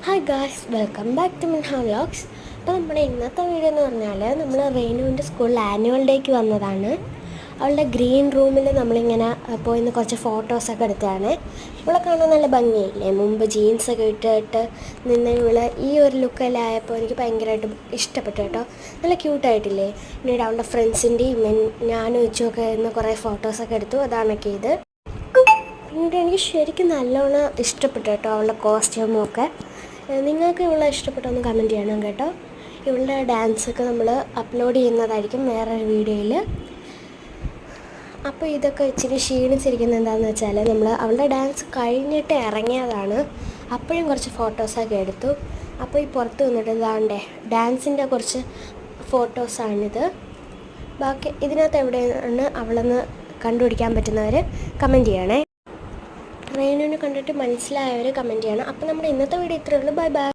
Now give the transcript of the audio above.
Hi guys, welcome back to Minha vlogs. അപ്പോൾ നമ്മുടെ ഇന്നത്തെ വീഡിയോ എന്ന് പറഞ്ഞാൽ നമ്മൾ റെയ്നുവിൻ്റെ സ്കൂളിൽ ആനുവൽ ഡേക്ക് വന്നതാണ്. അവളുടെ ഗ്രീൻ റൂമിൽ നമ്മളിങ്ങനെ പോയിന്ന് കുറച്ച് ഫോട്ടോസൊക്കെ എടുത്തതാണ്. ഇവളെ കാണാൻ നല്ല ഭംഗിയില്ലേ, മുമ്പ് ജീൻസൊക്കെ ഇട്ടിട്ട് നിന്ന് ഇവള് ഈ ഒരു ലുക്കെല്ലായപ്പോൾ എനിക്ക് ഭയങ്കരമായിട്ട് ഇഷ്ടപ്പെട്ടു കേട്ടോ. നല്ല ക്യൂട്ടായിട്ടില്ലേ. പിന്നീട് അവളുടെ ഫ്രണ്ട്സിൻ്റെയും ഞാനും ഉച്ചയൊക്കെ ഇന്ന് കുറേ ഫോട്ടോസൊക്കെ എടുത്തു. അതാണൊക്കെ ഇത്. പിന്നീട് എനിക്ക് ശരിക്കും നല്ലോണം ഇഷ്ടപ്പെട്ടു കേട്ടോ അവളുടെ കോസ്റ്റ്യൂമും ഒക്കെ. നിങ്ങൾക്ക് ഇവളെ ഇഷ്ടപ്പെട്ടൊന്ന് കമൻറ്റ് ചെയ്യണം കേട്ടോ. ഇവളുടെ ഡാൻസൊക്കെ നമ്മൾ അപ്ലോഡ് ചെയ്യുന്നതായിരിക്കും വേറൊരു വീഡിയോയിൽ. അപ്പോൾ ഇതൊക്കെ ഇച്ചിരി ക്ഷീണിച്ചിരിക്കുന്നത് എന്താണെന്ന് വെച്ചാൽ നമ്മൾ അവളുടെ ഡാൻസ് കഴിഞ്ഞിട്ട് ഇറങ്ങിയതാണ്. അപ്പോഴും കുറച്ച് ഫോട്ടോസൊക്കെ എടുത്തു. അപ്പോൾ ഈ പുറത്ത് നിന്നിട്ട് ഇതാണ്ടേ ഡാൻസിൻ്റെ കുറച്ച് ഫോട്ടോസാണിത്. ബാക്കി ഇതിനകത്ത് എവിടെയാണ് അവളെന്ന് കണ്ടുപിടിക്കാൻ പറ്റുന്നവർ കമൻറ്റ് ചെയ്യണേ. റെയ്നുവിനെ കണ്ടിട്ട് മനസ്സിലായവർ കമൻറ്റ് ചെയ്യണം. അപ്പോൾ നമ്മുടെ ഇന്നത്തെ വീഡിയോ ഇത്രയേ ഉള്ളൂ. Bye bye.